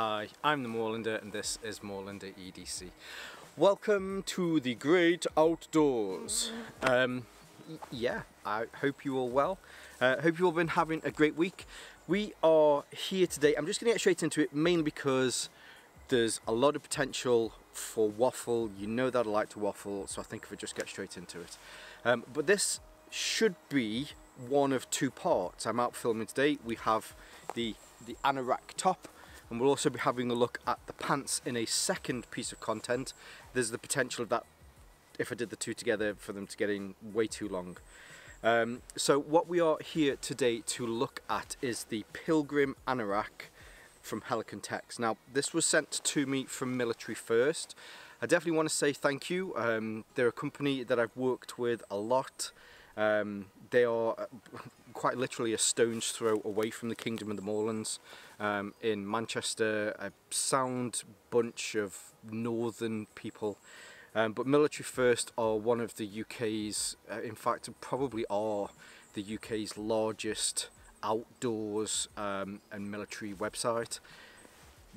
Hi, I'm the Moorlander and this is Moorlander EDC. Welcome to the great outdoors. Yeah, I hope you all well. Hope you all been having a great week. We are here today. I'm just going to get straight into it, mainly because there's a lot of potential for waffle. You know that I like to waffle, so I think if I just get straight into it. But this should be one of two parts. I'm out filming today. We have the Anorak top, and we'll also be having a look at the pants in a second piece of content. There's the potential of that, if I did the two together, for them to get in way too long. So what we are here today to look at is the Pilgrim Anorak from Helikon-Tex. Now, this was sent to me from Military First. I definitely want to say thank you. They're a company that I've worked with a lot. They are quite literally a stone's throw away from the Kingdom of the Moorlands in Manchester, a sound bunch of northern people. But Military First are one of the UK's, in fact probably are the UK's largest outdoors and military website,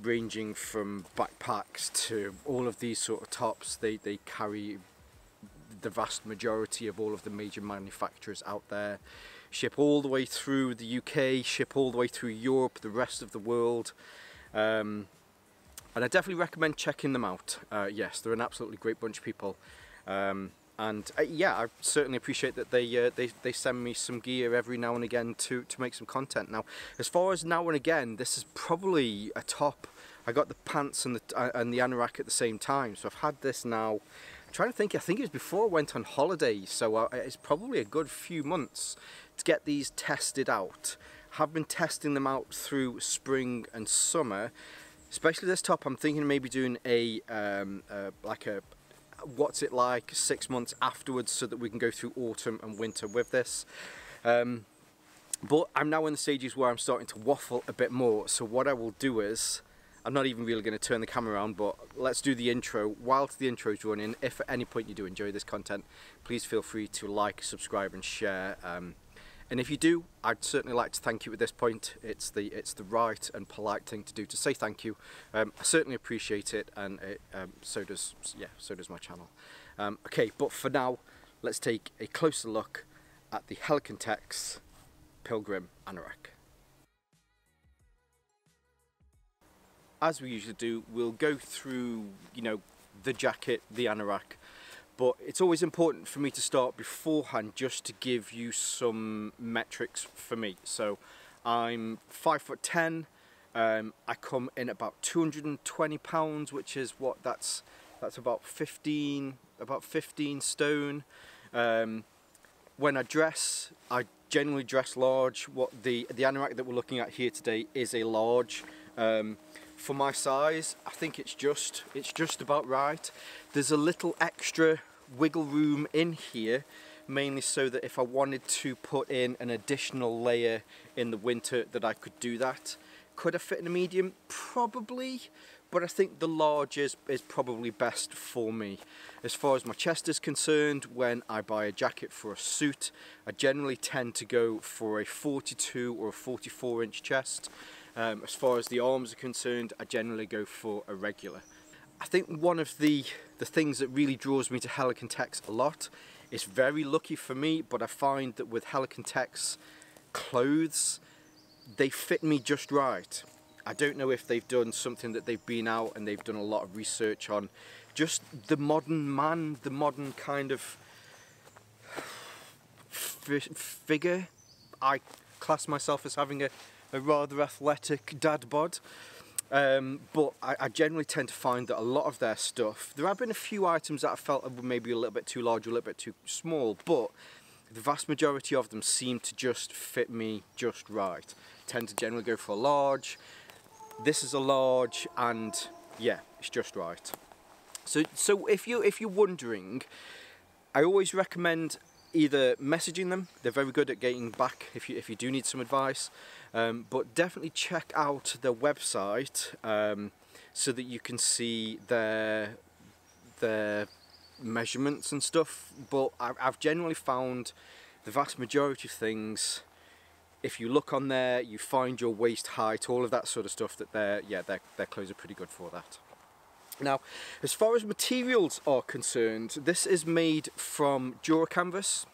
ranging from backpacks to all of these sort of tops. They carry the vast majority of all of the major manufacturers out there, ship all the way through the UK, ship all the way through Europe, the rest of the world, and I definitely recommend checking them out. Yes, they're an absolutely great bunch of people, and yeah, I certainly appreciate that they send me some gear every now and again to make some content. Now, as far as now and again, this is probably a top. I got the pants and the Anorak at the same time, so I've had this now. I'm trying to think, I think it was before I went on holiday, so it's probably a good few months to get these tested out. Have been testing them out through spring and summer, especially this top. I'm thinking of maybe doing a like a what's it like 6 months afterwards, so that we can go through autumn and winter with this. But I'm now in the stages where I'm starting to waffle a bit more, so what I will do is, I'm not even really going to turn the camera around, but let's do the intro. Whilst the intro is running, if at any point you do enjoy this content, please feel free to like, subscribe and share. And if you do, I'd certainly like to thank you at this point. It's the right and polite thing to do, to say thank you. I certainly appreciate it, and so does my channel. Okay, but for now, let's take a closer look at the Helikon-Tex Pilgrim Anorak. As we usually do, we'll go through, you know, the jacket, the Anorak, but it's always important for me to start beforehand just to give you some metrics for me. So I'm 5'10", I come in about 220 pounds, which is what, that's about 15 stone. When I dress, I generally dress large. What the Anorak that we're looking at here today is a large. For my size, I think it's just about right. There's a little extra wiggle room in here, mainly so that if I wanted to put in an additional layer in the winter, that I could do that. Could I fit in a medium? Probably, but I think the large is probably best for me. As far as my chest is concerned, when I buy a jacket for a suit, I generally tend to go for a 42 or a 44-inch chest. As far as the arms are concerned, I generally go for a regular. I think one of the things that really draws me to Helikon-Tex a lot, it's very lucky for me, but I find that with Helikon-Tex clothes, they fit me just right. I don't know if they've done something, that they've been out and they've done a lot of research on just the modern man, the modern kind of figure. I class myself as having a rather athletic dad bod, but I generally tend to find that a lot of their stuff, there have been a few items that I felt were maybe a little bit too large, or a little bit too small, but the vast majority of them seem to just fit me just right. Tend to generally go for a large. This is a large, and yeah, it's just right. So if you're wondering, I always recommend either messaging them. They're very good at getting back if you do need some advice, but definitely check out their website so that you can see their measurements and stuff. But I've generally found the vast majority of things if you look on there, you find your waist height, all of that sort of stuff, that their clothes are pretty good for that. Now, as far as materials are concerned, this is made from Dura canvas.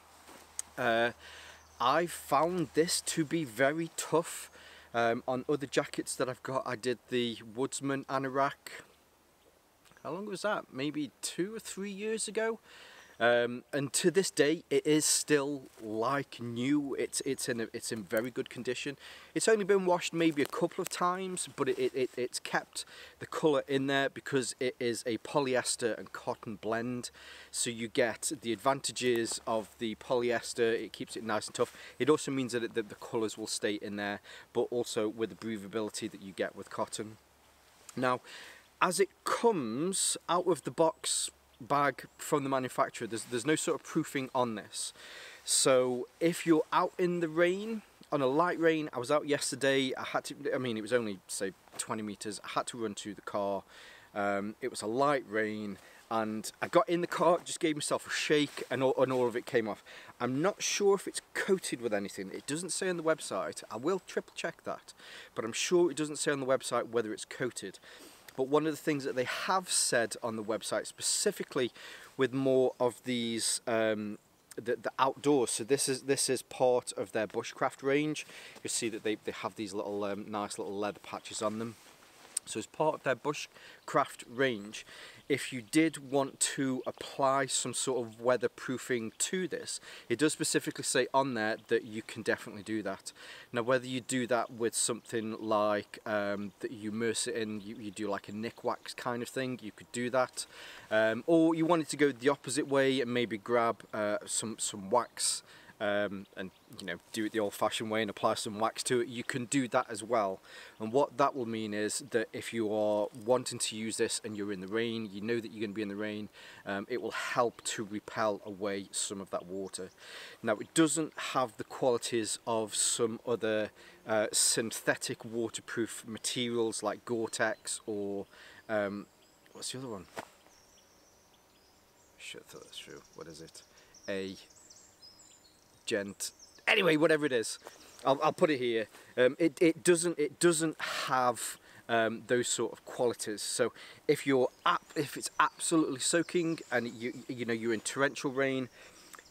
I found this to be very tough. On other jackets that I've got, I did the Woodsman Anorak. How long was that? Maybe 2 or 3 years ago. And to this day, it is still like new. It's in very good condition. It's only been washed maybe a couple of times, but it's kept the colour in there because it is a polyester and cotton blend. So you get the advantages of the polyester. It keeps it nice and tough. It also means that the colours will stay in there, but also with the breathability that you get with cotton. Now, as it comes out of the box bag from the manufacturer, there's no sort of proofing on this. So if you're out in the rain, on a light rain, I was out yesterday, I had to, I mean, it was only say 20 meters, I had to run to the car. It was a light rain, and I got in the car, just gave myself a shake, and all of it came off. I'm not sure if it's coated with anything. It doesn't say on the website. I will triple check that, but I'm sure it doesn't say on the website whether it's coated. But one of the things that they have said on the website, specifically with more of these the outdoors, so this is part of their Bushcraft range. You'll see that they have these little nice little leather patches on them. So as part of their Bushcraft range, if you did want to apply some sort of weatherproofing to this, it does specifically say on there that you can definitely do that. Now, whether you do that with something like that you immerse it in, you do like a nick wax kind of thing, you could do that. Or you wanted to go the opposite way and maybe grab some wax and, you know, do it the old-fashioned way and apply some wax to it, you can do that as well. And what that will mean is that if you are wanting to use this and you're in the rain, you know that you're going to be in the rain, it will help to repel away some of that water. Now, it doesn't have the qualities of some other synthetic waterproof materials like Gore-Tex or what's the other one? I should have thought this through. What is it? Anyway, whatever it is, I'll put it here. It doesn't have those sort of qualities. So if it's absolutely soaking and you know you're in torrential rain,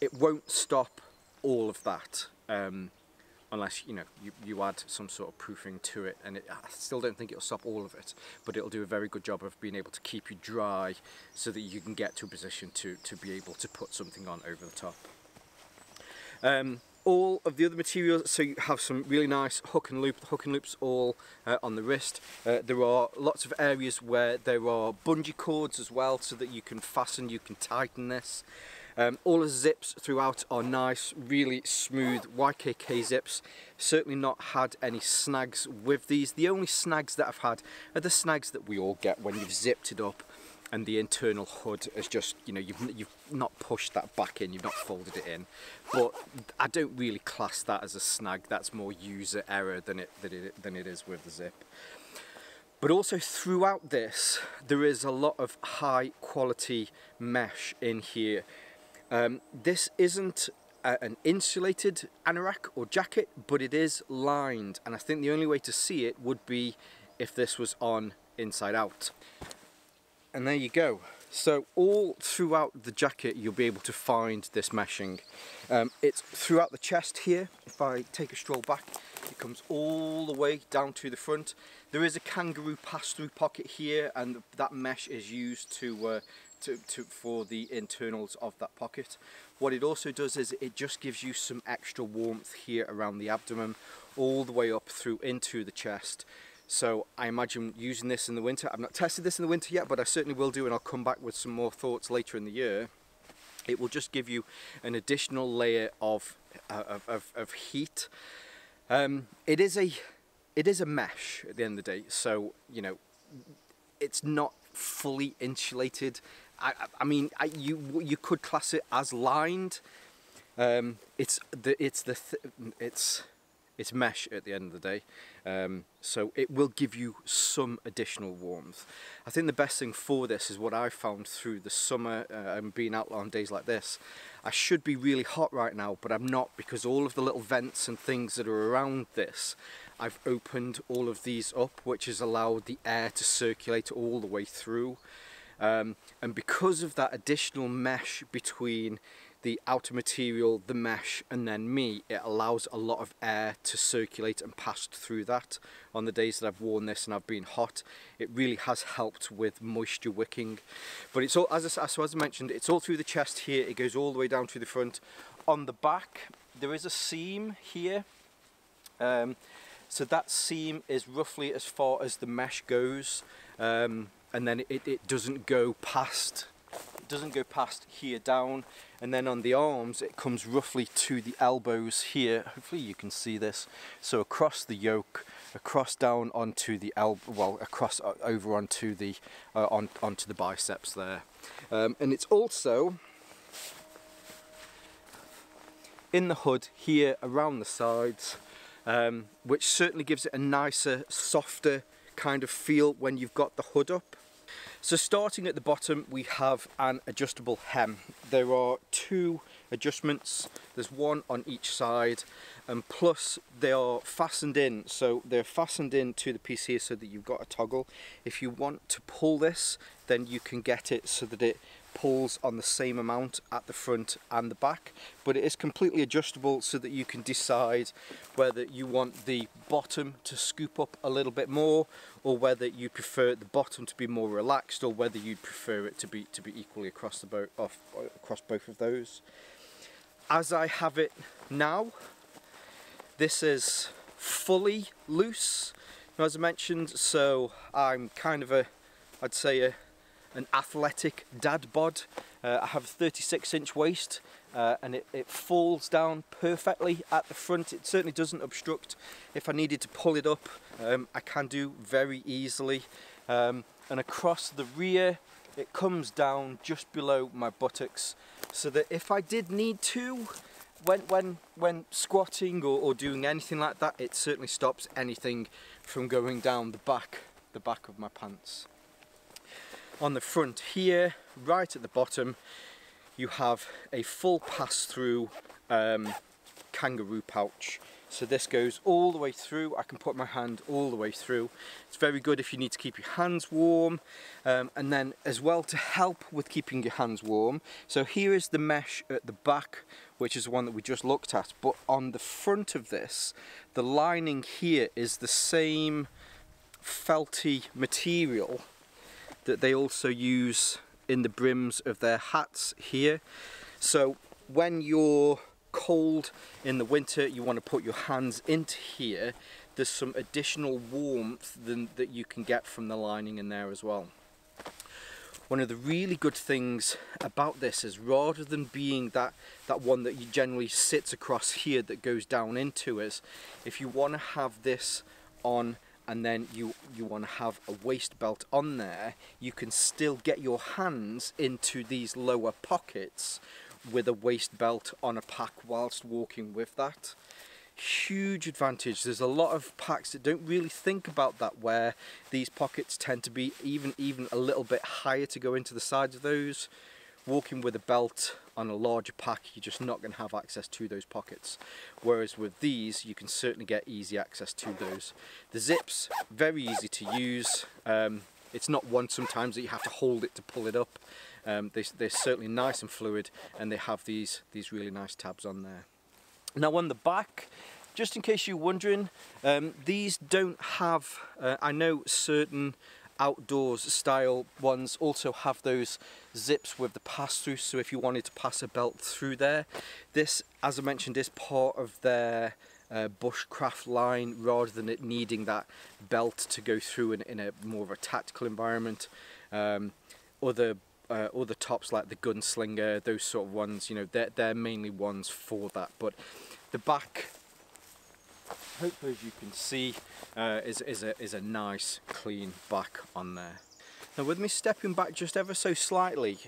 it won't stop all of that unless you know you add some sort of proofing to it. And I still don't think it'll stop all of it, but it'll do a very good job of being able to keep you dry so that you can get to a position to be able to put something on over the top. All of the other materials, so you have some really nice hook and loops all on the wrist. There are lots of areas where there are bungee cords as well, so that you can fasten, you can tighten this. All the zips throughout are nice, really smooth YKK zips. Certainly not had any snags with these. The only snags that I've had are the snags that we all get when you've zipped it up and the internal hood is just, you know, you've not pushed that back in, you've not folded it in. But I don't really class that as a snag. That's more user error than it is with the zip. But also throughout this, there is a lot of high quality mesh in here. This isn't an insulated anorak or jacket, but it is lined, and I think the only way to see it would be if this was on inside out. And there you go. So all throughout the jacket you'll be able to find this meshing. It's throughout the chest here. If I take a stroll back, it comes all the way down to the front. There is a kangaroo pass-through pocket here, and that mesh is used for the internals of that pocket. What it also does is it just gives you some extra warmth here around the abdomen, all the way up through into the chest. So I imagine using this in the winter. I've not tested this in the winter yet, but I certainly will do, and I'll come back with some more thoughts later in the year. It will just give you an additional layer of heat. It is a mesh at the end of the day, so you know it's not fully insulated. I mean, you could class it as lined. It's it's mesh at the end of the day, so it will give you some additional warmth. I think the best thing for this is what I found through the summer and being out on days like this. I should be really hot right now, but I'm not, because all of the little vents and things that are around this, I've opened all of these up, which has allowed the air to circulate all the way through. And because of that additional mesh between the outer material, the mesh, and then me, it allows a lot of air to circulate and pass through that. On the days that I've worn this and I've been hot, it really has helped with moisture wicking. But it's all, as I mentioned, it's all through the chest here. It goes all the way down to the front. On the back, there is a seam here. So that seam is roughly as far as the mesh goes, and then it doesn't go past. It doesn't go past here down, and then on the arms it comes roughly to the elbows here. Hopefully you can see this. So across the yoke, across down onto the elbow, well, across over onto the onto the biceps there, and it's also in the hood here around the sides, which certainly gives it a nicer, softer kind of feel when you've got the hood up. So starting at the bottom, we have an adjustable hem. There are two adjustments. There's one on each side, and plus they are fastened in. So they're fastened in to the piece here so that you've got a toggle. If you want to pull this, then you can get it so that it pulls on the same amount at the front and the back, but it is completely adjustable so that you can decide whether you want the bottom to scoop up a little bit more, or whether you prefer the bottom to be more relaxed, or whether you'd prefer it to be equally across the across both of those. As I have it now, this is fully loose, as I mentioned, so I'm kind of I'd say an athletic dad bod. I have a 36-inch waist, and it falls down perfectly at the front. It certainly doesn't obstruct. If I needed to pull it up, I can do very easily. And across the rear, it comes down just below my buttocks, so that if I did need to, when squatting or doing anything like that, it certainly stops anything from going down the back of my pants. On the front here, right at the bottom, you have a full pass-through kangaroo pouch. So this goes all the way through. I can put my hand all the way through. It's very good if you need to keep your hands warm, and then as well to help with keeping your hands warm. So here is the mesh at the back, which is the one that we just looked at, but on the front of this, the lining here is the same felty material that they also use in the brims of their hats here. So when you're cold in the winter, you want to put your hands into here, there's some additional warmth that you can get from the lining in there as well. One of the really good things about this is, rather than being that one that you generally sits across here that goes down into us, if you want to have this on and then you want to have a waist belt on there, you can still get your hands into these lower pockets with a waist belt on a pack whilst walking with that. Huge advantage. There's a lot of packs that don't really think about that, where these pockets tend to be even a little bit higher to go into the sides of those. Walking with a belt on a larger pack, you're just not going to have access to those pockets, whereas with these you can certainly get easy access to those. The zips, very easy to use. It's not one sometimes that you have to hold it to pull it up. They're certainly nice and fluid, and they have these really nice tabs on there. Now on the back, just in case you're wondering, these don't have, I know certain outdoors style ones also have those zips with the pass-through, so if you wanted to pass a belt through there. This, as I mentioned, is part of their Bushcraft line, rather than it needing that belt to go through in a more of a tactical environment. Other tops like the Gunslinger, those sort of ones, you know, they're mainly ones for that. But the back, hopefully as you can see, is a nice clean back on there. Now with me stepping back just ever so slightly,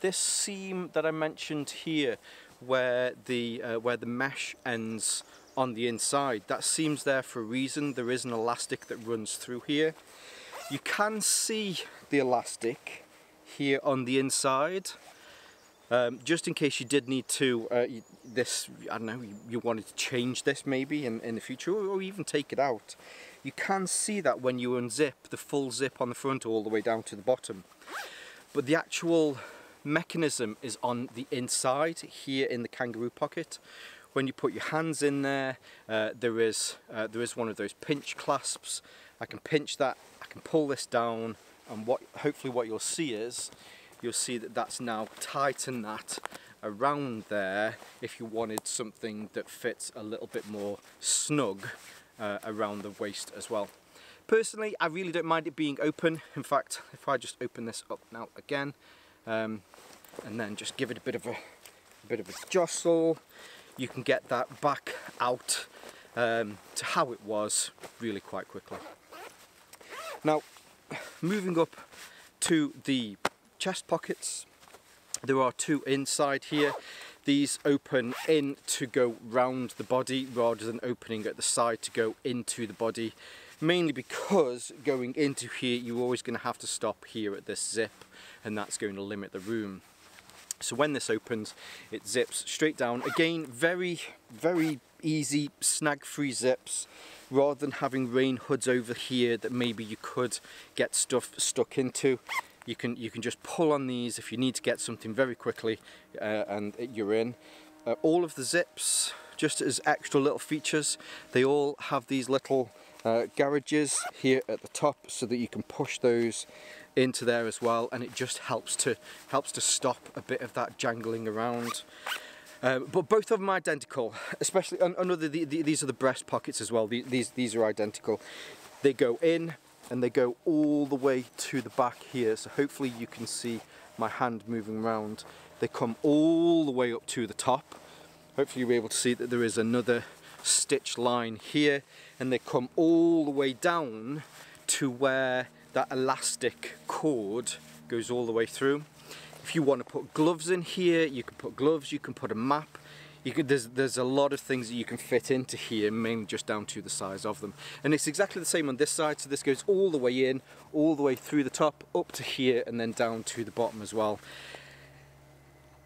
this seam that I mentioned here, where the mesh ends on the inside. That seam's there for a reason. There is an elastic that runs through here. You can see the elastic here on the inside. Just in case you did need to, I don't know, you wanted to change this maybe in the future, or even take it out. You can see that when you unzip the full zip on the front all the way down to the bottom. But the actual mechanism is on the inside here in the kangaroo pocket. When you put your hands in there, there is one of those pinch clasps. I can pinch that, I can pull this down, and hopefully what you'll see is, you'll see that that's now tightened that around there if you wanted something that fits a little bit more snug around the waist as well. Personally, I really don't mind it being open. In fact, if I just open this up now again, and then just give it a bit of a jostle, you can get that back out to how it was really quite quickly. Now, moving up to the chest pockets, there are two inside here. These open in to go round the body rather than opening at the side to go into the body, mainly because going into here you're always going to have to stop here at this zip, and that's going to limit the room. So when this opens, it zips straight down. Again, very, very easy snag-free zips, rather than having rain hoods over here that maybe you could get stuff stuck into. You can just pull on these if you need to get something very quickly, and you're in. All of the zips, just as extra little features, they all have these little garages here at the top so that you can push those into there as well, and it just helps to stop a bit of that jangling around. But both of them are identical, especially these are the breast pockets as well. These are identical. They go in and they go all the way to the back here, so hopefully you can see my hand moving around. They come all the way up to the top. Hopefully you'll be able to see that there is another stitch line here, and they come all the way down to where that elastic cord goes all the way through. If you want to put gloves in here, you can put gloves, you can put a map. There's a lot of things that you can fit into here, mainly just down to the size of them. And it's exactly the same on this side, so this goes all the way in, all the way through the top, up to here, and then down to the bottom as well.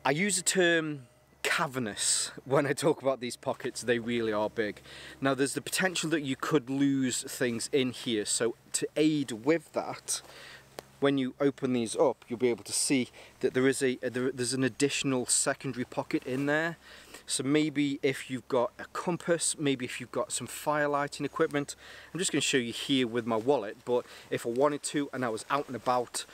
I use the term cavernous when I talk about these pockets. They really are big. Now there's the potential that you could lose things in here, so to aid with that, when you open these up, you'll be able to see that there's an additional secondary pocket in there. So maybe if you've got a compass, maybe if you've got some fire lighting equipment, I'm just going to show you here with my wallet, but if I wanted to and I was out and about,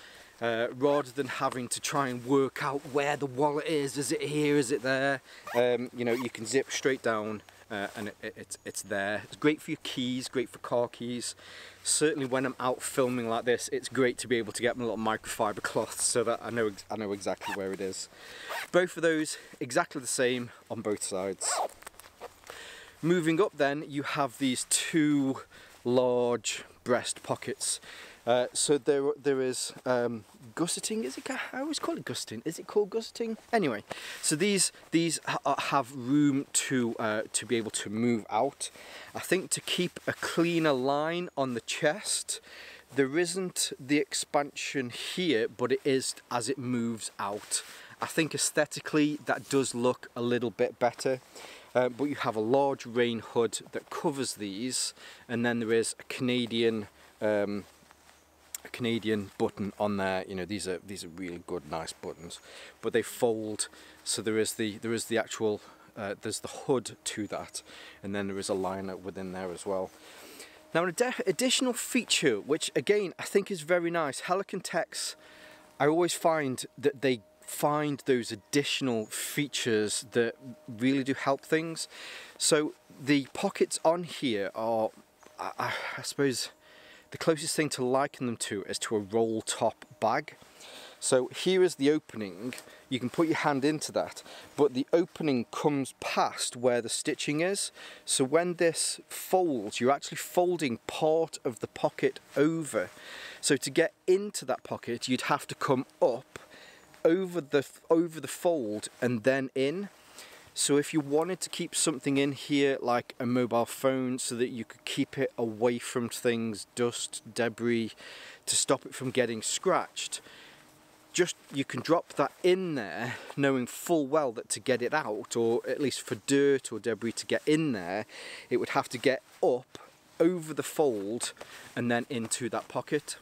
rather than having to try and work out where the wallet is it here, is it there, you know, you can zip straight down and it's there. It's great for your keys, great for car keys. Certainly when I'm out filming like this, it's great to be able to get my little microfiber cloths so that I know exactly where it is. Both of those exactly the same on both sides. Moving up then, you have these two large breast pockets. So there is gusseting, is it? I always call it gusseting. Is it called gusseting? Anyway, so these have room to be able to move out. I think to keep a cleaner line on the chest, there isn't the expansion here, but it is as it moves out. I think aesthetically that does look a little bit better. But you have a large rain hood that covers these, and then there is a Canadian button on there. You know, these are really good, nice buttons, but they fold. So there is the actual there's the hood to that, and then there is a liner within there as well. Now, an additional feature, which again I think is very nice, Helikon-Tex, I always find that they find those additional features that really do help things. So the pockets on here are, I suppose, the closest thing to liken them to is to a roll top bag. So here is the opening, you can put your hand into that, but the opening comes past where the stitching is. So when this folds, you're actually folding part of the pocket over. So to get into that pocket, you'd have to come up over the fold and then in. So if you wanted to keep something in here like a mobile phone so that you could keep it away from things, dust, debris, to stop it from getting scratched, you can drop that in there knowing full well that to get it out, or at least for dirt or debris to get in there, it would have to get up over the fold and then into that pocket.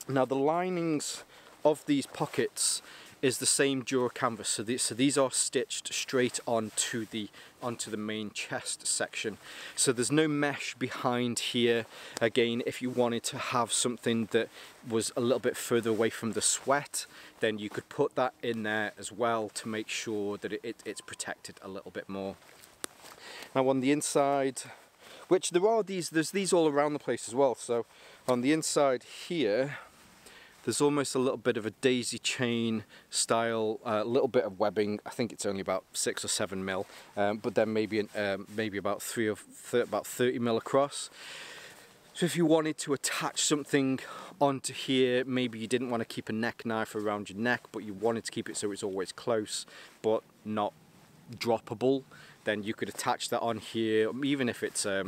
Now the linings of these pockets is the same Dura canvas, so these are stitched straight onto the main chest section. So there's no mesh behind here. Again, if you wanted to have something that was a little bit further away from the sweat, then you could put that in there as well to make sure that it's protected a little bit more. Now on the inside, which there's these all around the place as well, so on the inside here, there's almost a little bit of a daisy chain style, a little bit of webbing. I think it's only about 6 or 7 mil, but then maybe about 30 mil across. So if you wanted to attach something onto here, maybe you didn't want to keep a neck knife around your neck, but you wanted to keep it so it's always close, but not droppable, then you could attach that on here. Even if it's a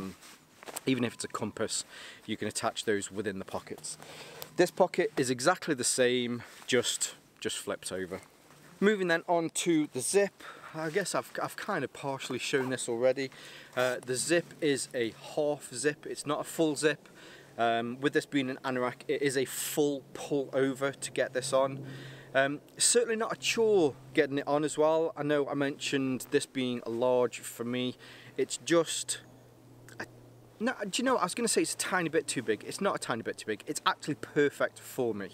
compass, you can attach those within the pockets. This pocket is exactly the same, just flipped over. Moving then on to the zip. I guess I've kind of partially shown this already. The zip is a half zip, it's not a full zip. With this being an anorak, it is a full pull over to get this on. Certainly not a chore getting it on as well. I know I mentioned this being a large for me. It's just... No, do you know, I was going to say it's a tiny bit too big. It's not a tiny bit too big. It's actually perfect for me.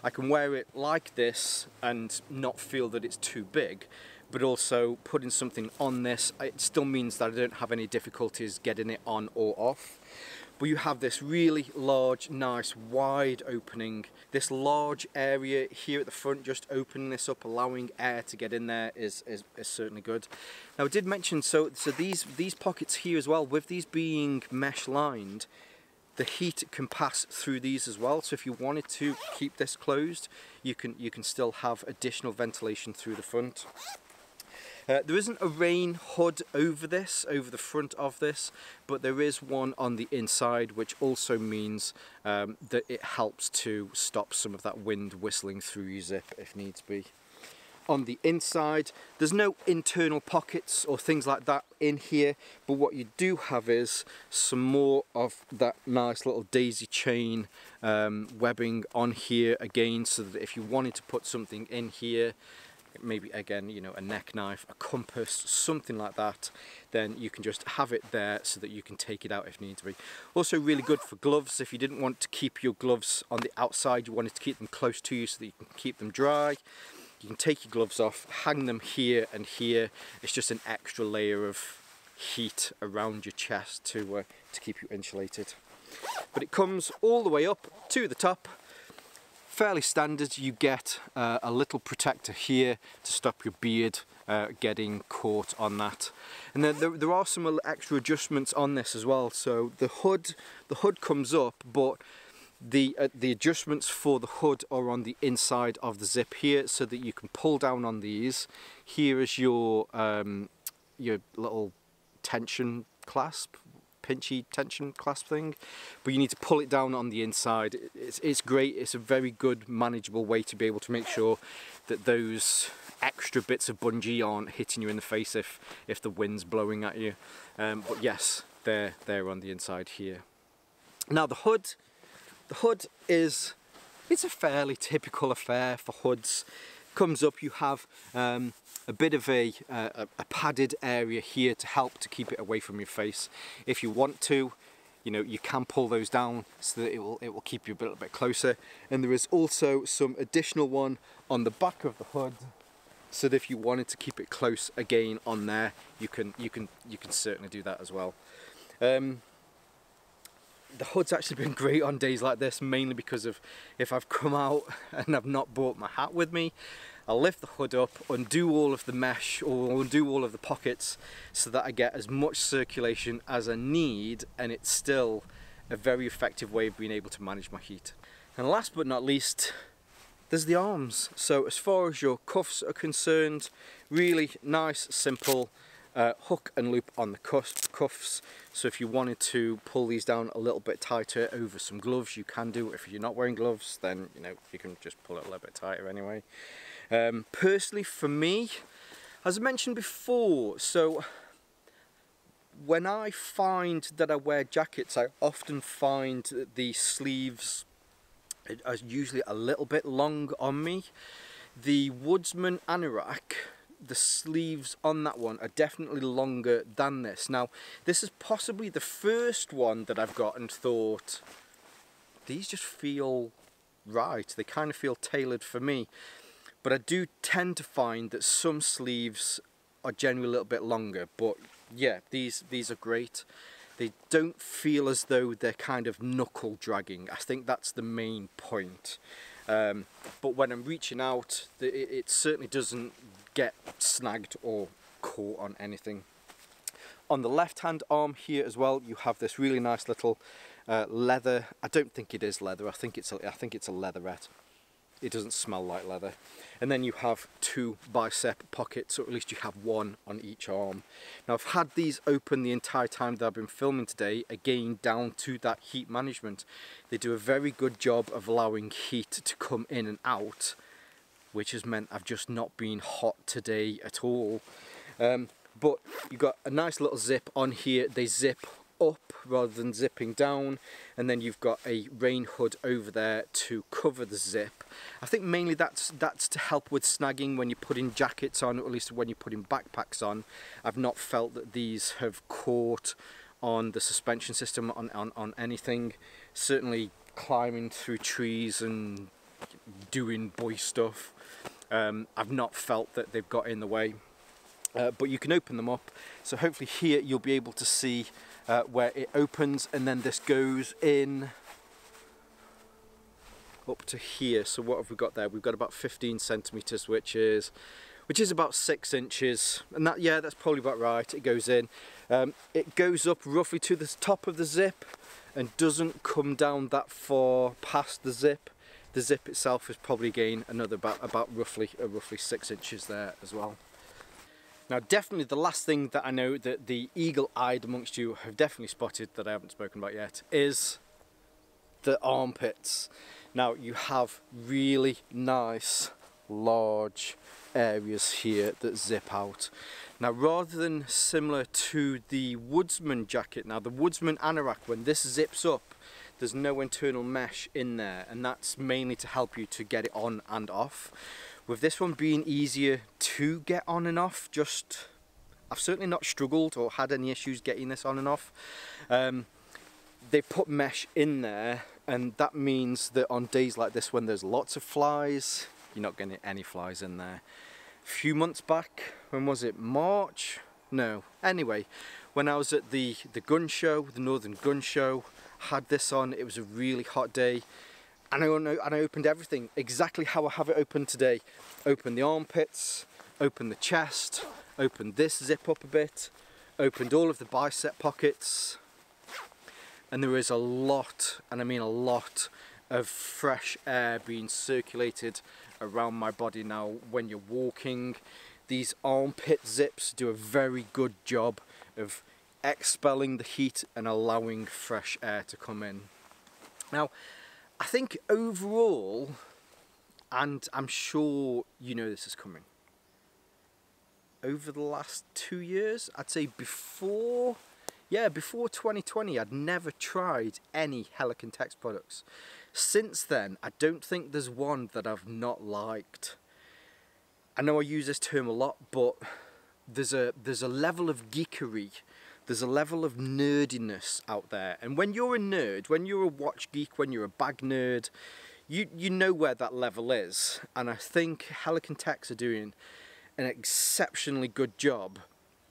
I can wear it like this and not feel that it's too big, but also putting something on this, it still means that I don't have any difficulties getting it on or off. But you have this really large, nice, wide opening. This large area here at the front, just opening this up, allowing air to get in there is certainly good. Now I did mention, so these pockets here as well, with these being mesh lined, the heat can pass through these as well. So if you wanted to keep this closed, you can still have additional ventilation through the front. There isn't a rain hood over the front of this, but there is one on the inside, which also means that it helps to stop some of that wind whistling through your zip if needs be. On the inside, there's no internal pockets or things like that in here, but what you do have is some more of that nice little daisy chain webbing on here again, so that if you wanted to put something in here, maybe again, you know, a neck knife, a compass, something like that, then you can just have it there so that you can take it out if need to be. Also really good for gloves. If you didn't want to keep your gloves on the outside, you wanted to keep them close to you so that you can keep them dry, you can take your gloves off, hang them here and here. It's just an extra layer of heat around your chest to keep you insulated. But it comes all the way up to the top. Fairly standard. You get a little protector here to stop your beard getting caught on that, and then there are some extra adjustments on this as well. So the hood comes up, but the adjustments for the hood are on the inside of the zip here, so that you can pull down on these. Here is your little tension clasp, pinchy tension clasp thing, but you need to pull it down on the inside. It's great. It's a very good manageable way to be able to make sure that those extra bits of bungee aren't hitting you in the face if the wind's blowing at you. But yes, they're on the inside here. Now the hood it's a fairly typical affair for hoods. Comes up, you have a bit of a padded area here to help to keep it away from your face. If you want to, you know, you can pull those down so that it will keep you a little bit closer. And there is also some additional one on the back of the hood, so that if you wanted to keep it close again on there, you can certainly do that as well. The hood's actually been great on days like this, mainly because of if I've come out and I've not brought my hat with me, I'll lift the hood up, undo all of the mesh or undo all of the pockets so that I get as much circulation as I need, and it's still a very effective way of being able to manage my heat. And last but not least, there's the arms. So as far as your cuffs are concerned, really nice, simple. hook and loop on the cuffs, so if you wanted to pull these down a little bit tighter over some gloves, you can do. If you're not wearing gloves, then you know you can just pull it a little bit tighter anyway. Personally for me, as I mentioned before, so when I find that I wear jackets, I often find the sleeves are usually a little bit long on me. The Woodsman Anorak, the sleeves on that one are definitely longer than this. Now, this is possibly the first one that I've got and thought, these just feel right. They kind of feel tailored for me. But I do tend to find that some sleeves are generally a little bit longer. But yeah, these are great. They don't feel as though they're kind of knuckle dragging. I think that's the main point. But when I'm reaching out, it certainly doesn't get snagged or caught on anything. On the left hand arm here as well, you have this really nice little leather. I don't think it is leather. I think it's a leatherette. It doesn't smell like leather. And then you have 2 bicep pockets, or at least you have 1 on each arm. Now I've had these open the entire time that I've been filming today, again down to that heat management. They do a very good job of allowing heat to come in and out, which has meant I've just not been hot today at all. But you've got a nice little zip on here. They zip up rather than zipping down, and then you've got a rain hood over there to cover the zip. I think mainly that's to help with snagging when you're putting jackets on, or at least when you're putting backpacks on. I've not felt that these have caught on the suspension system on anything. Certainly climbing through trees and doing boy stuff, I've not felt that they've got in the way. But you can open them up, so hopefully here you'll be able to see where it opens, and then this goes in up to here. So what have we got there? We've got about 15 centimeters, which is about 6 inches, and that's probably about right. It goes in. It goes up roughly to the top of the zip and doesn't come down that far past the zip. The zip itself is probably again another about roughly 6 inches there as well. Now definitely the last thing that I know that the eagle-eyed amongst you have definitely spotted that I haven't spoken about yet is the armpits. Now you have really nice large areas here that zip out. Now rather than similar to the Woodsman jacket, now the Woodsman Anorak, when this zips up, there's no internal mesh in there, and that's mainly to help you to get it on and off. With this one being easier to get on and off, I've certainly not struggled or had any issues getting this on and off. They put mesh in there, and that means that on days like this when there's lots of flies, you're not getting any flies in there. A few months back, when was it, March? No, anyway, when I was at the gun show, the Northern Gun Show, had this on. It was a really hot day, and I opened everything exactly how I have it open today. Opened the armpits, opened the chest, opened this zip up a bit, opened all of the bicep pockets, and there is a lot, and I mean a lot, of fresh air being circulated around my body now when you're walking. These armpit zips do a very good job of expelling the heat and allowing fresh air to come in. Now, I think overall, and I'm sure you know this is coming, over the last 2 years, I'd say before 2020, I'd never tried any Helikon-Tex products. Since then, I don't think there's one that I've not liked. I know I use this term a lot, but there's a level of geekery, there's a level of nerdiness out there. And when you're a nerd, when you're a watch geek, when you're a bag nerd, you know where that level is. And I think Helikon-Tex are doing an exceptionally good job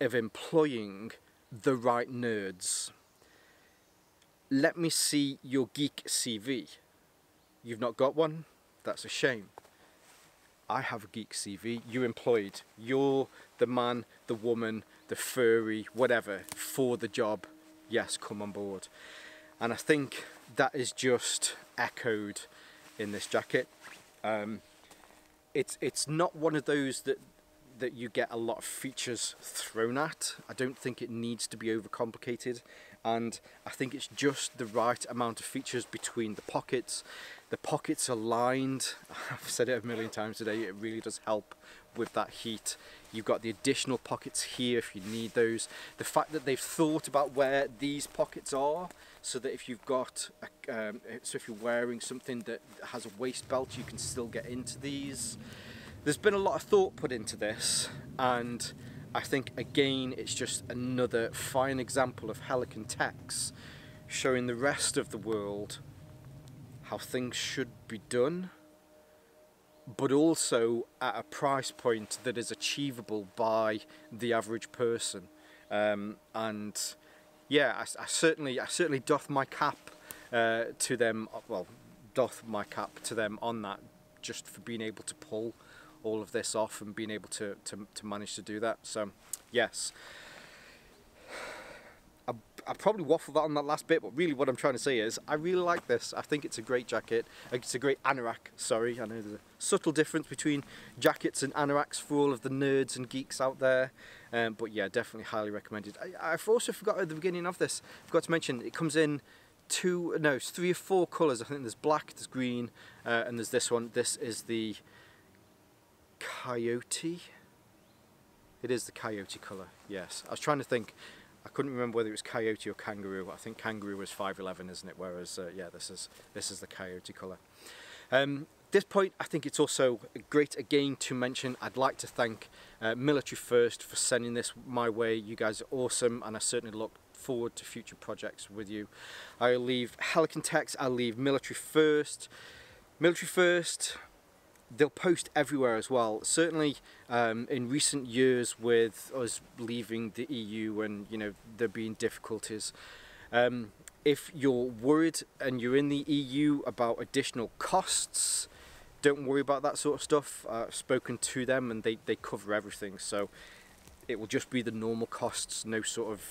of employing the right nerds. Let me see your geek CV. You've not got one? That's a shame. I have a geek CV. You're employed. You're the man, the woman, the furry, whatever, for the job. Yes, come on board. And I think that is just echoed in this jacket. It's not one of those that that you get a lot of features thrown at. I don't think it needs to be overcomplicated, and I think it's just the right amount of features between the pockets. The pockets are lined. I've said it a million times today, it really does help with that heat. You've got the additional pockets here if you need those. The fact that they've thought about where these pockets are, so that if you've got so if you're wearing something that has a waist belt, you can still get into these. There's been a lot of thought put into this, and I think again it's just another fine example of Helikon-Tex showing the rest of the world how things should be done, but also at a price point that is achievable by the average person. And yeah, I certainly doth my cap to them. Well, doth my cap to them on that, just for being able to pull all of this off and being able to manage to do that. So yes, I probably waffled that on that last bit, but really what I'm trying to say is I really like this. I think it's a great jacket. It's a great anorak, sorry. I know there's a subtle difference between jackets and anoraks for all of the nerds and geeks out there. But yeah, definitely highly recommended. I've also forgot at the beginning of this, forgot to mention, it comes in it's 3 or 4 colours. I think there's black, there's green, and there's this one. This is the Coyote. It is the Coyote colour, yes. I was trying to think. I couldn't remember whether it was Coyote or Kangaroo. I think Kangaroo was 511, isn't it? Whereas, yeah, this is the Coyote colour. At this point, I think it's also great again to mention, I'd like to thank Military First for sending this my way. You guys are awesome, and I certainly look forward to future projects with you. I'll leave Helikon-Tex, I'll leave Military First. Military First, they'll post everywhere as well. Certainly in recent years with us leaving the EU and, you know, there being difficulties, if you're worried and you're in the EU about additional costs, don't worry about that sort of stuff. I've spoken to them and they cover everything, so it will just be the normal costs, no sort of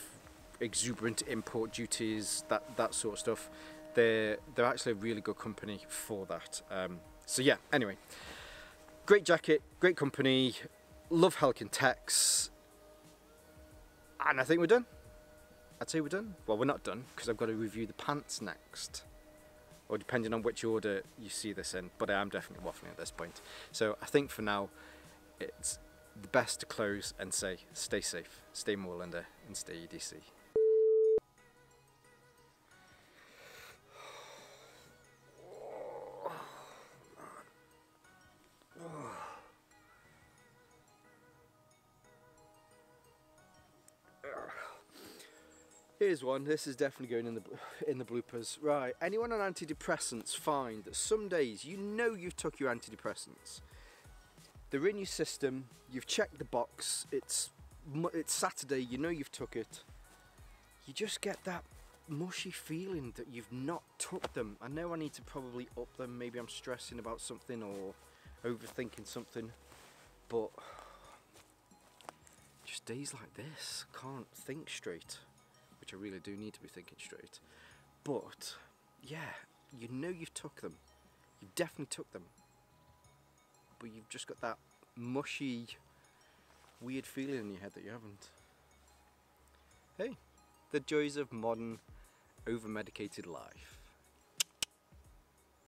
exuberant import duties, that sort of stuff. They're actually a really good company for that. So yeah, anyway, great jacket, great company, love Helikon-Tex, and I think we're done. I'd say we're done. Well, we're not done, because I've got to review the pants next, or depending on which order you see this in, but I am definitely waffling at this point. So I think for now, it's the best to close and say, stay safe, stay Moorlander, and stay EDC. Here's one. This is definitely going in the bloopers. Right, anyone on antidepressants find that some days you know you've took your antidepressants, they're in your system, you've checked the box, it's Saturday, you know you've took it, you just get that mushy feeling that you've not took them. I know I need to probably up them, maybe I'm stressing about something or overthinking something, but just days like this, can't think straight, which I really do need to be thinking straight. But yeah, you know you've took them, you've definitely took them, but you've just got that mushy, weird feeling in your head that you haven't. Hey, the joys of modern, over-medicated life.